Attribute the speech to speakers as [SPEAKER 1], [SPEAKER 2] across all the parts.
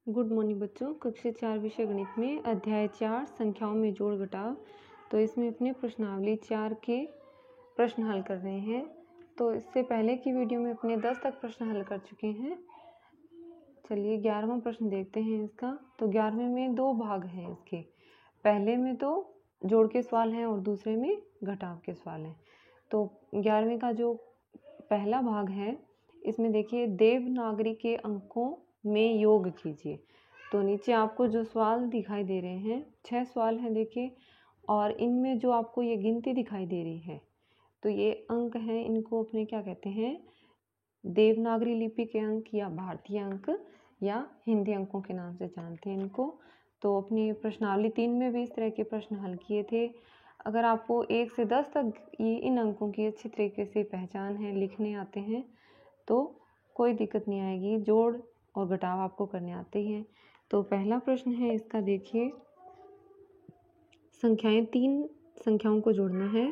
[SPEAKER 1] Good morning बच्चों। कक्षा 4 विषय गणित में अध्याय 4 संख्याओं में जोड़ घटाव। तो इसमें अपने प्रश्नावली 4 के प्रश्न हल कर रहे हैं। तो इससे पहले की वीडियो में अपने 10 तक प्रश्न हल कर चुके हैं। चलिए 11वां प्रश्न देखते हैं इसका। तो 11वें में 2 भाग हैं इसके। पहले में तो जोड़ के सवाल हैं और दूसरे में घटाव के सवाल हैं। तो 11वें का जो पहला भाग है इसमें देखिए देवनागरी के अंकों में योग कीजिए। तो नीचे आपको जो सवाल दिखाई दे रहे हैं 6 सवाल हैं देखिए, और इनमें जो आपको ये गिनती दिखाई दे रही है तो ये अंक हैं, इनको अपने क्या कहते हैं, देवनागरी लिपि के अंक या भारतीय अंक या हिंदी अंकों के नाम से जानते हैं इनको। तो अपनी प्रश्नावली 3 में भी इस तरह के प्रश्न हल किए थे। अगर आपको 1 से 10 तक ये इन अंकों की अच्छी तरीके से पहचान है, लिखने आते हैं तो कोई दिक्कत नहीं आएगी। जोड़ और घटाव आपको करने आते ही हैं। तो पहला प्रश्न है इसका, देखिए संख्याएं 3 संख्याओं को जोड़ना है।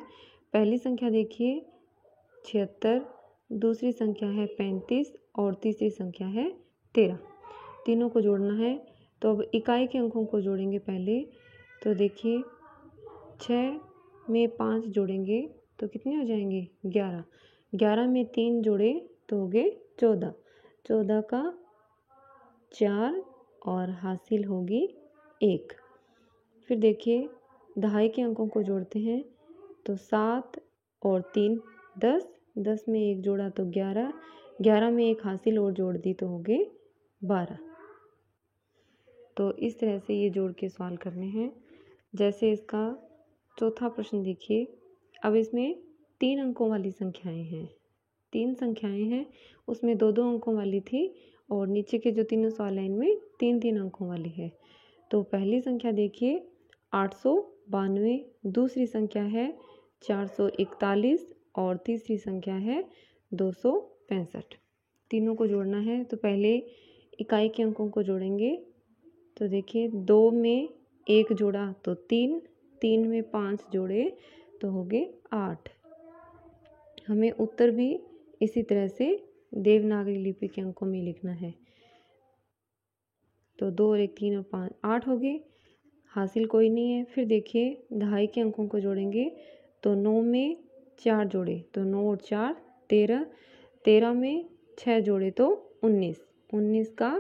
[SPEAKER 1] पहली संख्या देखिए 76, दूसरी संख्या है 35 और तीसरी संख्या है 13। तीनों को जोड़ना है। तो अब इकाई के अंकों को जोड़ेंगे पहले। तो देखिए 6 में 5 जोड़ेंगे तो कितने हो जाएंगे 11। 11 में 3 जोड़े तो हो गए 14। 14 का 4 और हासिल होगी 1। फिर देखिए दहाई के अंकों को जोड़ते हैं। तो 7 और 3 10, 10 में 1 जोड़ा तो 11, 11 में 1 हासिल और जोड़ दी तो हो गए 12। तो इस तरह से ये जोड़ के सवाल करने हैं। जैसे इसका चौथा प्रश्न देखिए। अब इसमें 3 अंकों वाली संख्याएं हैं, 3 संख्याएं हैं, उसमें 2-2 अंकों वाली थी और नीचे के जो तीनों सवाल हैं इनमें 3-3 अंकों वाली है। तो पहली संख्या देखिए 892, दूसरी संख्या है 441 और तीसरी संख्या है 265। तीनों को जोड़ना है। तो पहले इकाई के अंकों को जोड़ेंगे। तो देखिए 2 में 1 जोड़ा तो 3, 3 में 5 जोड़े तो हो गए 8। हमें उत्तर भी इसी तरह से देवनागरी लिपि के अंकों में लिखना है। तो 2 और 1 3 और 5 8 हो गए, हासिल कोई नहीं है। फिर देखिए दहाई के अंकों को जोड़ेंगे। तो 9 में 4 जोड़े तो 9 और 4 13, 13 में 6 जोड़े तो 19, 19 का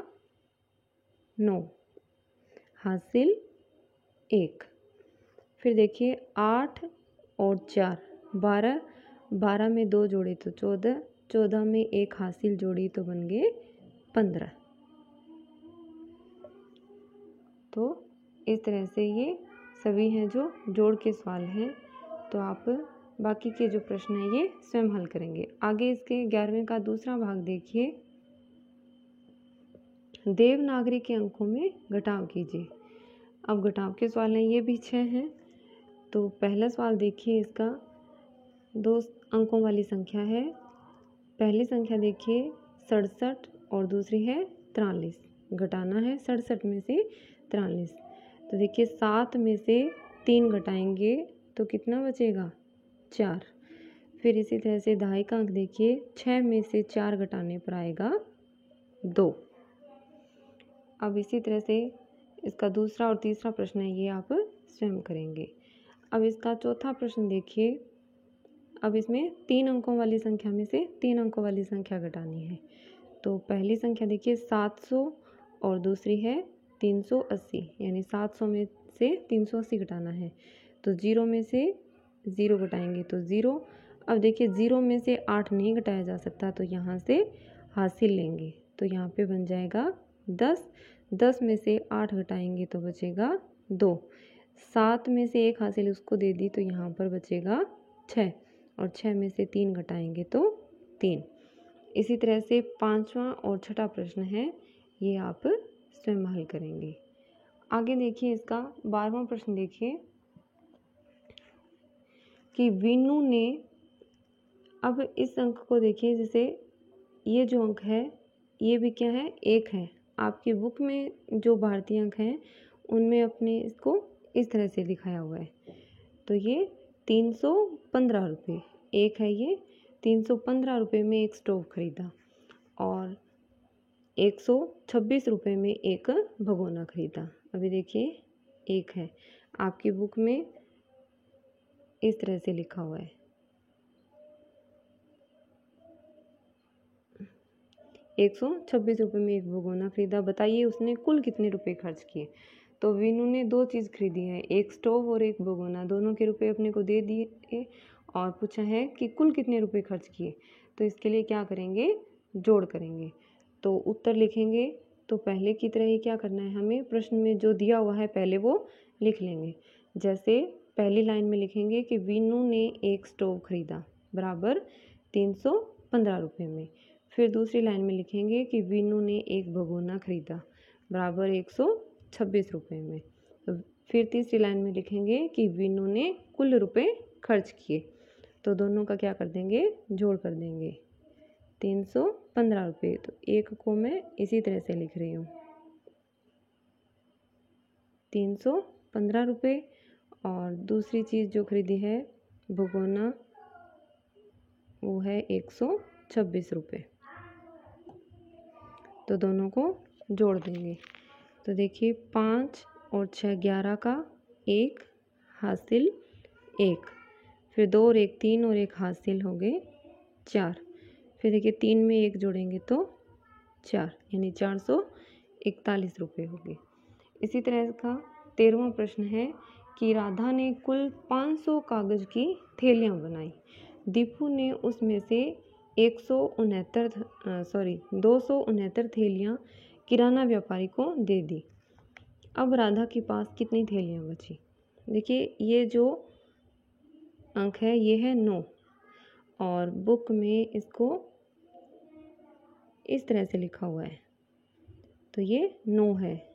[SPEAKER 1] 9, हासिल 1। फिर देखिए 8 और 4 12, 12 में 2 जोड़े तो 14, 14 में 1 हासिल जोड़ी तो बन गए 15। तो इस तरह से ये सभी हैं जो जोड़ के सवाल हैं। तो आप बाकी के जो प्रश्न हैं ये स्वयं हल करेंगे। आगे इसके 11वें का दूसरा भाग देखिए। देवनागरी के अंकों में घटाव कीजिए। अब घटाव के सवाल हैं, ये भी 6 हैं। तो पहला सवाल देखिए इसका 2 अंकों वाली संख्या है। पहली संख्या देखिए 67 और दूसरी है 43। घटाना है 67 में से 43। तो देखिए 7 में से 3 घटाएंगे तो कितना बचेगा 4। फिर इसी तरह से दहाई का अंक देखिए 6 में से 4 घटाने पर आएगा 2। अब इसी तरह से इसका दूसरा और तीसरा प्रश्न है, ये आप स्वयं करेंगे। अब इसका चौथा प्रश्न देखिए। अब इसमें 3 अंकों वाली संख्या में से 3 अंकों वाली संख्या घटानी है। तो पहली संख्या देखिए 700 और दूसरी है 380, यानी 700 में से 380 घटाना है। तो 0 में से 0 घटाएंगे तो 0। अब देखिए 0 में से 8 नहीं घटाया जा सकता तो यहाँ से हासिल लेंगे तो यहाँ पे बन जाएगा 10। 10 में से 8 घटाएंगे तो बचेगा 2। 7 में से 1 हासिल उसको दे दी तो यहाँ पर बचेगा 6 और 6 में से 3 घटाएंगे तो 3। इसी तरह से 5वां और छठा प्रश्न है, ये आप स्वयं हल करेंगे। आगे देखिए इसका 12वां प्रश्न देखिए कि वीनू ने, अब इस अंक को देखिए, जैसे ये जो अंक है ये भी क्या है 1 है। आपकी बुक में जो भारतीय अंक हैं उनमें अपने इसको इस तरह से दिखाया हुआ है। तो ये 315 रुपये 1 है। ये 315 रुपये में एक स्टोव खरीदा और 126 रुपये में एक भगोना खरीदा। अभी देखिए एक है, आपकी बुक में इस तरह से लिखा हुआ है 126 रुपये में एक भगोना खरीदा। बताइए उसने कुल कितने रुपए खर्च किए। तो वीनू ने दो चीज़ खरीदी है, एक स्टोव और एक भगोना, दोनों के रुपए अपने को दे दिए और पूछा है कि कुल कितने रुपए खर्च किए। तो इसके लिए क्या करेंगे, जोड़ करेंगे। तो उत्तर लिखेंगे तो पहले की तरह ही क्या करना है, हमें प्रश्न में जो दिया हुआ है पहले वो लिख लेंगे। जैसे पहली लाइन में लिखेंगे कि वीनू ने एक स्टोव खरीदा बराबर 315 रुपये में। फिर दूसरी लाइन में लिखेंगे कि वीनू ने एक भगोना खरीदा बराबर 126 रुपये में। फिर तीसरी लाइन में लिखेंगे कि वीनू ने कुल रुपए खर्च किए। तो दोनों का क्या कर देंगे, जोड़ कर देंगे 315 रुपये। तो एक को मैं इसी तरह से लिख रही हूँ 315 रुपये, और दूसरी चीज़ जो खरीदी है भगोना वो है 126 रुपये। तो दोनों को जोड़ देंगे। तो देखिए 5 और 6 11 का, एक हासिल एक, फिर 2 और 1 3 और एक हासिल हो गए 4। फिर देखिए 3 में 1 जोड़ेंगे तो 4, यानी 441 रुपये हो गए। इसी तरह का 13वां प्रश्न है कि राधा ने कुल 500 कागज़ की थैलियाँ बनाई। दीपू ने उसमें से 269 थैलियाँ किराना व्यापारी को दे दी। अब राधा के पास कितनी थैलियाँ बची। देखिए ये जो अंक है ये है 9, और बुक में इसको इस तरह से लिखा हुआ है, तो ये 9 है।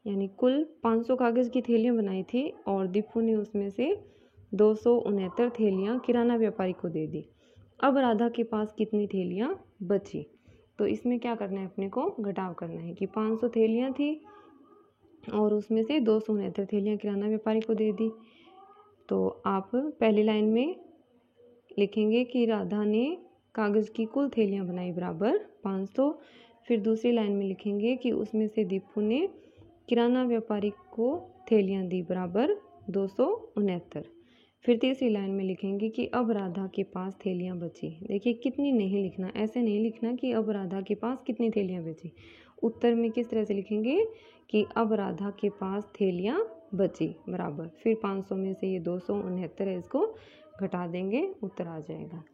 [SPEAKER 1] यानी कुल 500 कागज़ की थैलियाँ बनाई थी और दीपू ने उसमें से 269 थैलियाँ किराना व्यापारी को दे दी। अब राधा के पास कितनी थैलियाँ बची। तो इसमें क्या करना है, अपने को घटाव करना है कि 500 थैलियाँ थी और उसमें से 269 थैलियाँ किराना व्यापारी को दे दी। तो आप पहली लाइन में लिखेंगे कि राधा ने कागज़ की कुल थैलियाँ बनाई बराबर 500। फिर दूसरी लाइन में लिखेंगे कि उसमें से दीपू ने किराना व्यापारी को थैलियाँ दी बराबर 269। फिर तीसरी लाइन में लिखेंगे कि अब राधा के पास थैलियाँ बची। देखिए कितनी नहीं लिखना, ऐसे नहीं लिखना कि अब राधा के पास कितनी थैलियाँ बची। उत्तर में किस तरह से लिखेंगे कि अब राधा के पास थैलियाँ बची बराबर, फिर 500 में से ये 269 है, इसको घटा देंगे, उत्तर आ जाएगा।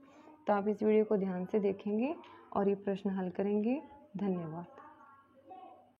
[SPEAKER 1] तो आप इस वीडियो को ध्यान से देखेंगे और ये प्रश्न हल करेंगे। धन्यवाद।